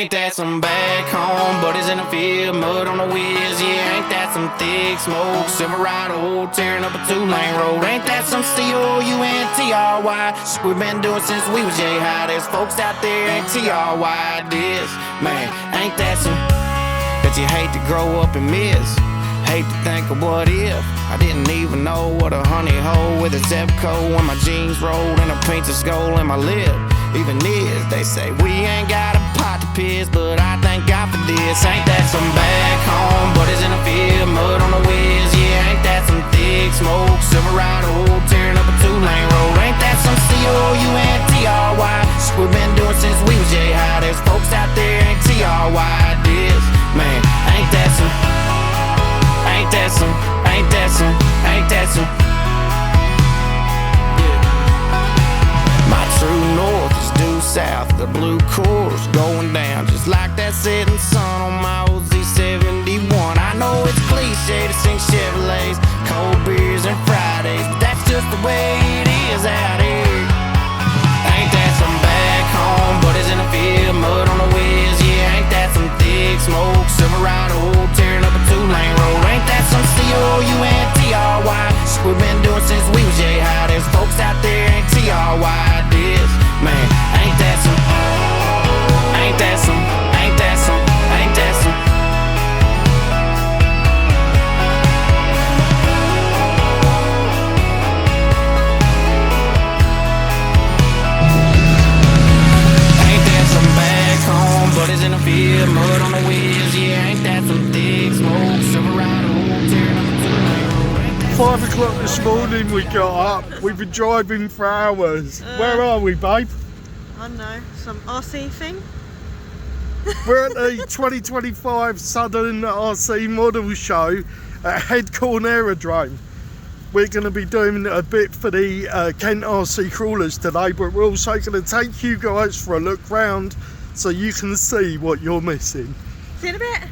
Ain't that some back home buddies in the field, mud on the wheels, yeah. Ain't that some thick smoke, Silverado tearing up a 2-lane road. Ain't that some COUNTRY, shit we've been doing since we was yay high. There's folks out there ain't TRY this, man. Ain't that some that you hate to grow up and miss? Hate to think of what if I didn't even know what a honey hole with a Zebco when my jeans rolled and a painted skull in my lip. Even is, they say we ain't got a pot to piss, but I thank God for this. Ain't that some back home buddies in the field, mud on the wheels, yeah. Ain't that some thick smoke, Silverado tearing up a 2-lane road. Ain't that some COUNTRY, shit we've been doing since we was yay high. There's folks out there ain't TRY this, man. Ain't that some, ain't that some, ain't that some, ain't that some. My true north is due south, the blue course going down just like that setting sun on my old Z71. I know it's cliche to sing Chevrolets, cold beers and Fridays, but that's just the way it is out here. Ain't that some back home buddies in the field, mud on the wheels, yeah. Ain't that some thick smoke, Silverado tearing up a 2-lane road. Ain't that some COUNTRY, shit we've been doing since we was yay high. There's folks out there ain't TRY this, man. Ain't that some, ain't that some, ain't that some, ain't that some. Ain't that some back home buddies in the field, mud on the wheels, yeah. Ain't that some thick smoke, Silverado tearing up a 2-lane road. 5 o'clock this morning we got up. We've been driving for hours. Where are we, babe? I don't know, some RC thing? We're at the 2025 Southern RC Model Show at Headcorn Aerodrome. We're going to be doing a bit for the Kent RC Crawlers today, but we're also going to take you guys for a look round so you can see what you're missing. See you in a bit.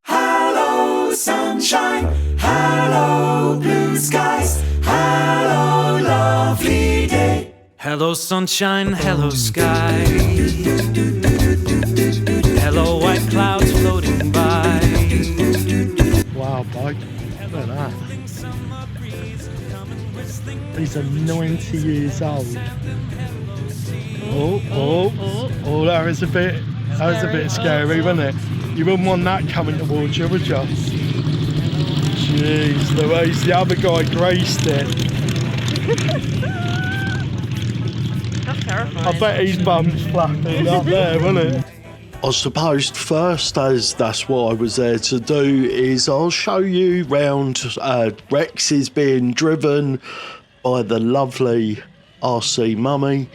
Hello, sunshine. Hello, blue skies. Hello, lovely day. Hello sunshine, hello sky. Hello white clouds floating by. Wow, babe. Look at that. These are 90 years old. Oh, that was a bit scary, wasn't it? You wouldn't want that coming towards you, would you? Jeez Louise, the other guy graced it. That's terrifying. I bet his bum's flapping up there, wasn't it? I suppose first, as that's what I was there to do, is I'll show you round. Rex is being driven by the lovely RC Mummy.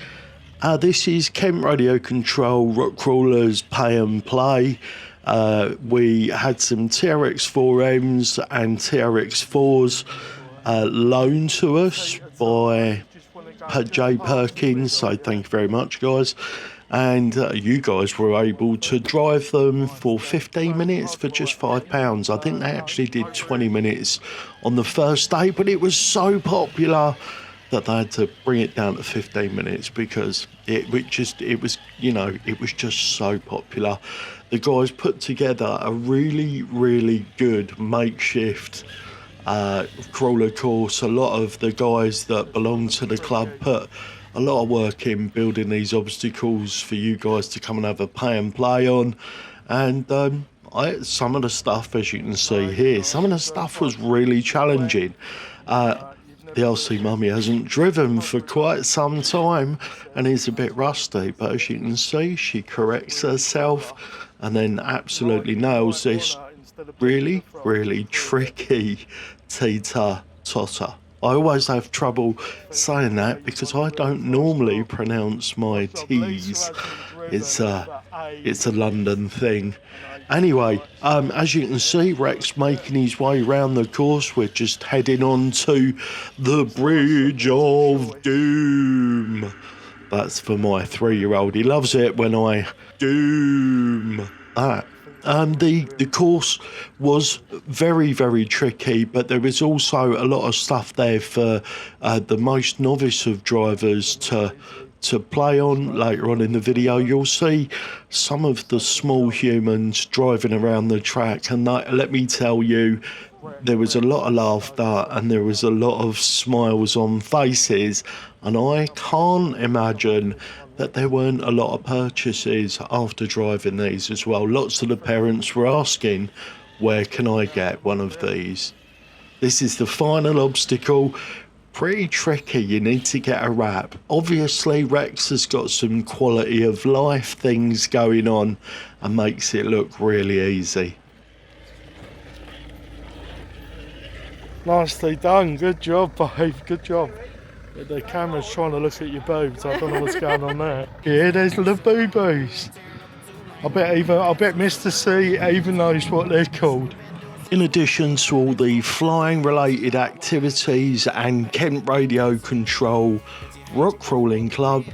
This is Kent Radio Control Rock Crawlers Pay and Play. We had some TRX 4Ms and TRX 4s loaned to us by Jay Perkins, so thank you very much, guys. And you guys were able to drive them for 15 minutes for just £5. I think they actually did 20 minutes on the first day, but it was so popular that they had to bring it down to 15 minutes because it was just so popular. The guys put together a really, really good makeshift crawler course. A lot of the guys that belong to the club put a lot of work in building these obstacles for you guys to come and have a pay and play on. And some of the stuff, as you can see here, some of the stuff was really challenging. The RC Mummy hasn't driven for quite some time and is a bit rusty, but as you can see, she corrects herself and then absolutely nails this really, really tricky teeter-totter. I always have trouble saying that because I don't normally pronounce my T's. It's a London thing. Anyway, as you can see, Rex making his way round the course. We're just heading on to the Bridge of Doom. That's for my 3-year-old. He loves it when I doom that. The course was very, very tricky, but there is also a lot of stuff there for the most novice of drivers to to play on later on in the video, you'll see some of the small humans driving around the track, and let me tell you, there was a lot of laughter and there was a lot of smiles on faces, and I can't imagine that there weren't a lot of purchases after driving these as well. Lots of the parents were asking, where can I get one of these? This is the final obstacle. Pretty tricky, you need to get a wrap. Obviously Rex has got some quality of life things going on and makes it look really easy. Nicely done, good job, babe, good job. The camera's trying to look at your boobs, I don't know what's going on there. Yeah, there's the boo-boos. I bet Mr. C even knows what they're called. In addition to all the flying related activities and Kent Radio Control Rock Crawling Club,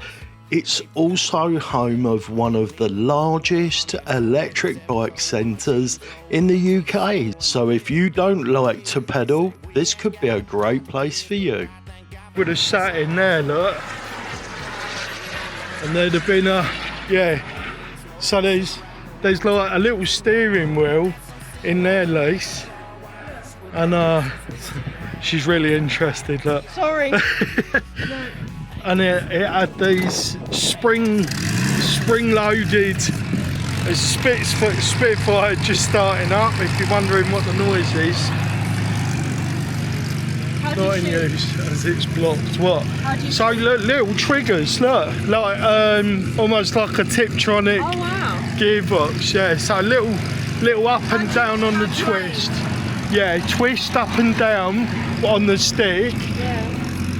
it's also home of one of the largest electric bike centres in the UK. So if you don't like to pedal, this could be a great place for you. Would have sat in there, look. And there'd have been yeah. So there's like a little steering wheel in there, Lise. And she's really interested, look. Sorry. And it had these spring-loaded Spitfire just starting up, if you're wondering what the noise is. Not in use, as it's blocked. What? So look, little triggers, look, like almost like a Tiptronic gearbox, yeah. So little up and down on the twist. Yeah, twist up and down on the stick. Yeah.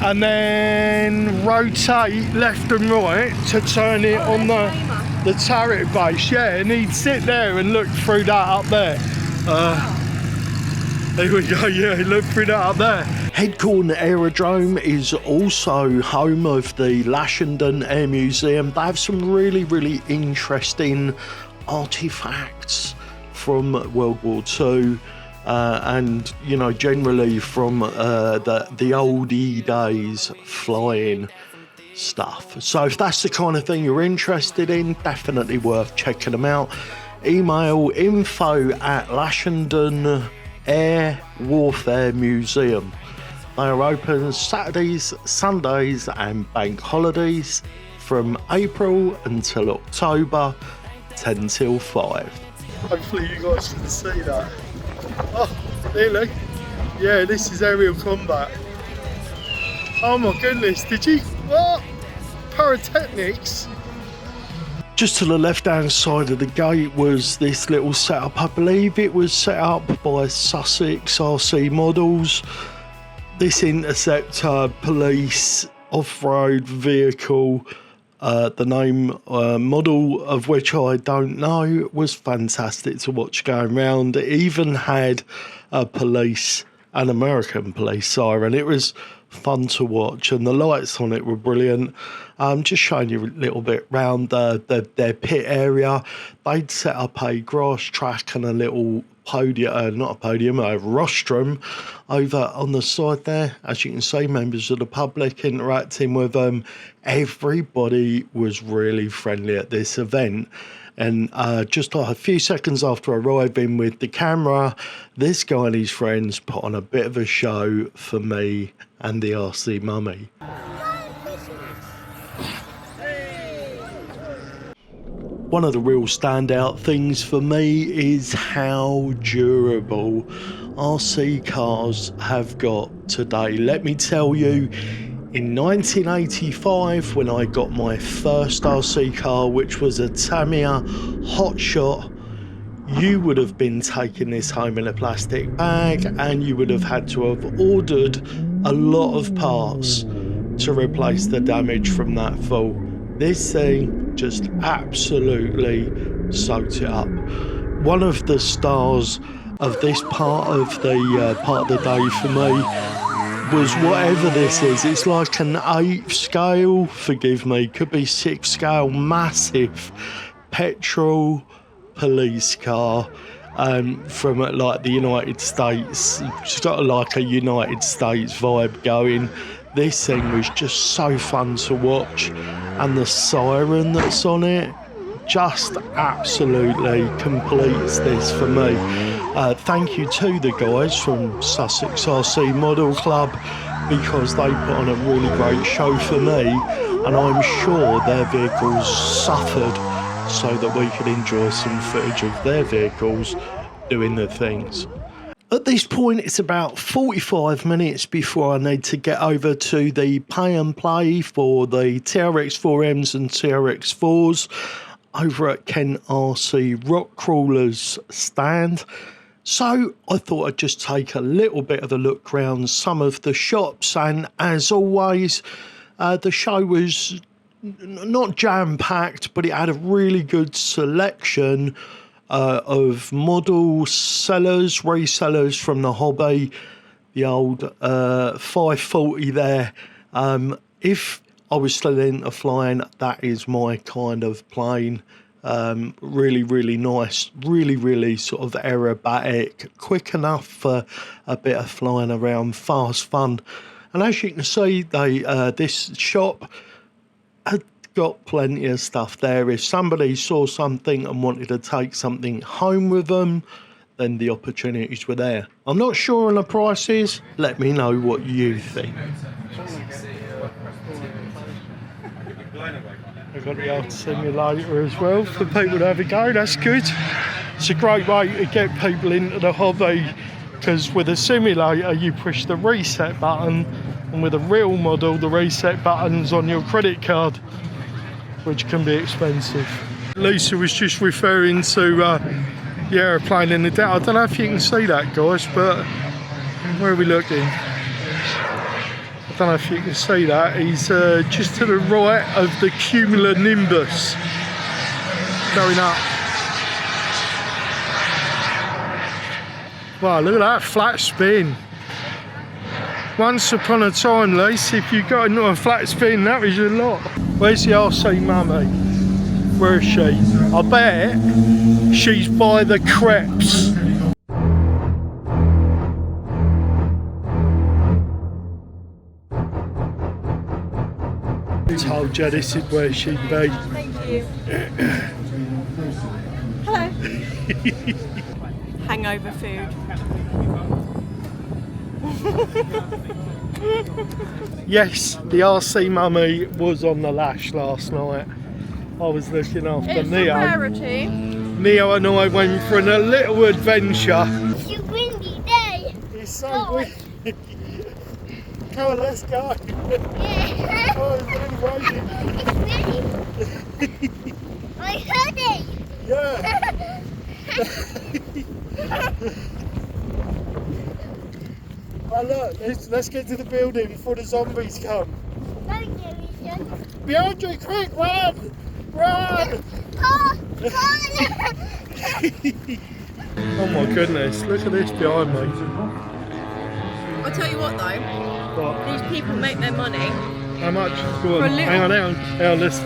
And then rotate left and right to turn it on the turret base. Yeah, and he'd sit there and look through that up there. There we go, yeah, look through that up there. Headcorn Aerodrome is also home of the Lashenden Air Museum. They have some really, really interesting artefacts from World War II and, you know, generally from the oldie days flying stuff. So if that's the kind of thing you're interested in, definitely worth checking them out. Email info@Lashenden Air Warfare Museum. They are open Saturdays, Sundays and bank holidays from April until October, 10 till 5. Hopefully you guys can see that. Oh, really? Yeah, this is aerial combat. Oh my goodness, did you? What? Pyrotechnics? Just to the left-hand side of the gate was this little setup. I believe it was set up by Sussex RC Models. This Interceptor police off-road vehicle, the name model of which I don't know, was fantastic to watch going round. It even had an American police siren. It was fun to watch, and the lights on it were brilliant. Just showing you a little bit round their pit area. They'd set up a grass track and a little podium, a rostrum over on the side there. As you can see, members of the public interacting with them. Everybody was really friendly at this event. And just like a few seconds after arriving with the camera, this guy and his friends put on a bit of a show for me and the RC mummy. One of the real standout things for me is how durable RC cars have got today. Let me tell you, in 1985, when I got my first RC car, which was a Tamiya Hotshot, you would have been taking this home in a plastic bag and you would have had to have ordered a lot of parts to replace the damage from that fall. This thing just absolutely soaked it up. One of the stars of this part of the day for me was whatever this is. It's like an 8th scale, forgive me, could be 6th scale, massive petrol police car from like the United States. It's got like a United States vibe going. this thing was just so fun to watch, and the siren that's on it just absolutely completes this for me. Thank you to the guys from Sussex RC Model Club, because they put on a really great show for me, and I'm sure their vehicles suffered so that we could enjoy some footage of their vehicles doing their things. At this point, it's about 45 minutes before I need to get over to the pay and play for the TRX4Ms and TRX4s over at Kent RC Rock Crawlers stand. So I thought I'd just take a little bit of a look around some of the shops, and as always, the show was not jam-packed, but it had a really good selection of model sellers, resellers from the hobby. The old 540 there. If I was still into flying, that is my kind of plane. Really, really nice. Really, really sort of aerobatic. Quick enough for a bit of flying around. Fast fun. And as you can see, this shop had got plenty of stuff there. If somebody saw something and wanted to take something home with them, then the opportunities were there. I'm not sure on the prices. Let me know what you think. We've got the old simulator as well for people to have a go. That's good. It's a great way to get people into the hobby, because with a simulator you push the reset button, and with a real model the reset button's on your credit card, which can be expensive. Lisa was just referring to the aeroplane in the down. I don't know if you can see that, guys, but where are we looking? I don't know if you can see that. He's just to the right of the cumulonimbus going up. Wow, look at that flat spin. Once upon a time, Lisa, if you got into a flat spin, that was your lot. Where's the RC mummy? Where is she? I bet she's by the crepes. I told you this is where she'd be. Thank you. Hello. Hangover food. Yes, the RC mummy was on the lash last night. I was looking after It's Neo. a rarity. Neo and I went for a little adventure. It's a windy day. It's so windy. Come on, let's go. Yeah. Oh, it's really windy. It's windy. My hoodie. Yeah. Oh, look, let's get to the building before the zombies come. Behind you, quick, run! Run! Oh Oh my goodness, look at this behind me. I'll tell you what though, What? these people make their money. How much? Go For a on, little- hang on. Let's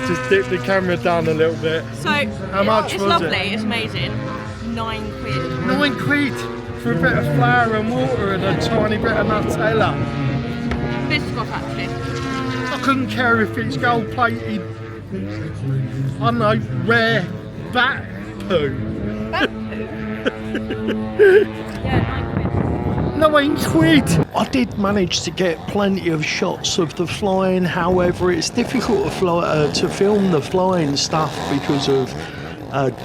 just dip the camera down a little bit. So How much it's was lovely, it? it's amazing. £9. £9 for a bit of flour and water and a tiny bit of Nutella. Biscoff actually. I couldn't care if it's gold plated, I don't know, rare bat poo. £9. I did manage to get plenty of shots of the flying. However, it's difficult to film the flying stuff because of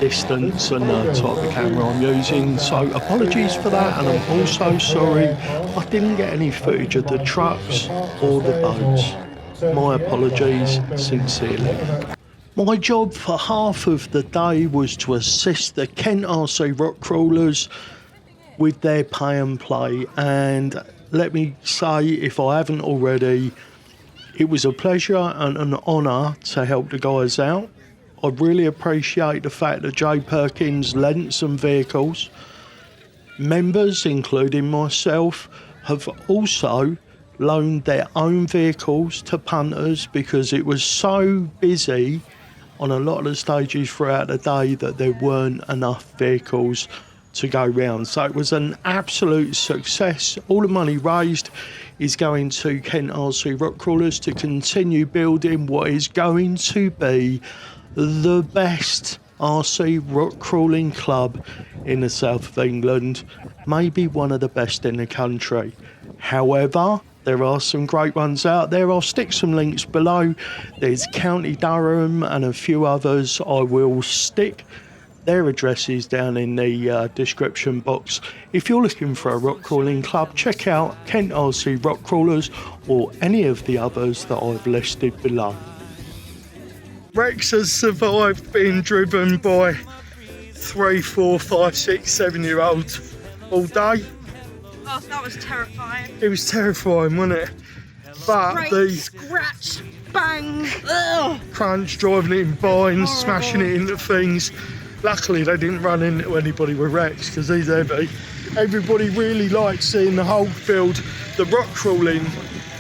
distance and the type of camera I'm using. So apologies for that, and I'm also sorry I didn't get any footage of the trucks or the boats. My apologies sincerely. My job for half of the day was to assist the Kent RC Rock Crawlers with their pay and play, and let me say, if I haven't already, it was a pleasure and an honour to help the guys out. I really appreciate the fact that Jay Perkins lent some vehicles. Members, including myself, have also loaned their own vehicles to punters because it was so busy on a lot of the stages throughout the day that there weren't enough vehicles to go round. So it was an absolute success. All the money raised is going to Kent RC Rock Crawlers to continue building what is going to be the best RC rock crawling club in the south of England, maybe one of the best in the country. However, there are some great ones out there. I'll stick some links below. There's County Durham and a few others. I will stick their addresses down in the description box. If you're looking for a rock crawling club, check out Kent RC Rock Crawlers or any of the others that I've listed below. Rex has survived being driven by 3, 4, 5, 6, 7-year-olds all day. Oh, that was terrifying. It was terrifying, wasn't it? But the Scratch, bang, ugh. crunch, driving it in vines, smashing it into things. Luckily, they didn't run into anybody with Rex because he's heavy. Everybody really liked seeing the whole field. The rock crawling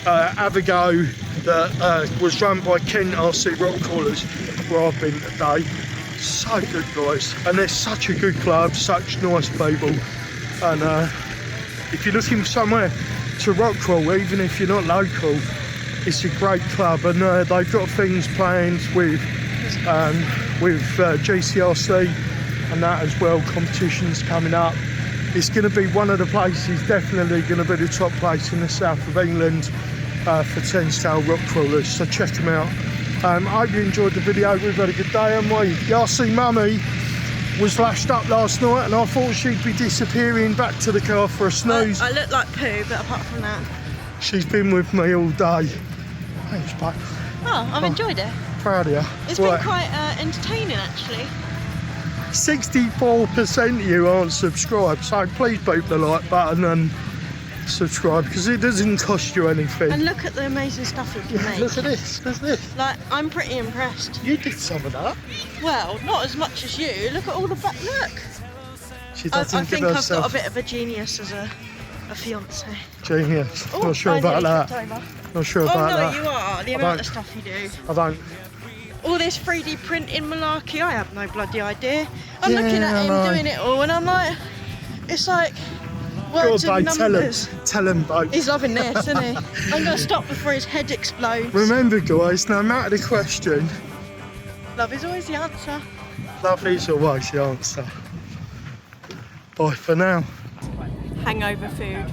Avigo that was run by Kent RC Rock Crawlers, where I've been today. So good, guys. And they're such a good club, such nice people. And if you're looking for somewhere to rock crawl, even if you're not local, it's a great club. And they've got things planned with GCRC and that as well. Competitions coming up. It's going to be one of the places, definitely going to be the top place in the south of England for 10-scale rock crawlers, so check them out. I hope you enjoyed the video. We've had a good day, haven't we? Yasi Mummy was lashed up last night and I thought she'd be disappearing back to the car for a snooze. I look like poo, but apart from that. She's been with me all day. Thanks, babe. Oh, I've enjoyed it. Proud of you. It's been quite entertaining, actually. 64% of you aren't subscribed, so please beat the like button and subscribe because it doesn't cost you anything. And look at the amazing stuff we can make. Look at this, look at this. Like, I'm pretty impressed. You did some of that. Well, not as much as you. Look at all the back. Look. She I doesn't think give I've herself got a bit of a genius as a fiance. genius. Oh, Not sure I about nearly that. tripped over. Not sure Oh about no, that. you are. The I amount don't. of stuff you do. I don't. All this 3D printing malarkey, I have no bloody idea. I'm Yeah, looking at I him know. doing it all and I'm like, it's like Go words on, and babe, numbers. tell him, babe. He's loving this, isn't he? I'm going to stop before his head explodes. Remember, guys, no matter the question, Love is always the answer. love is always the answer. Bye for now. Hangover food.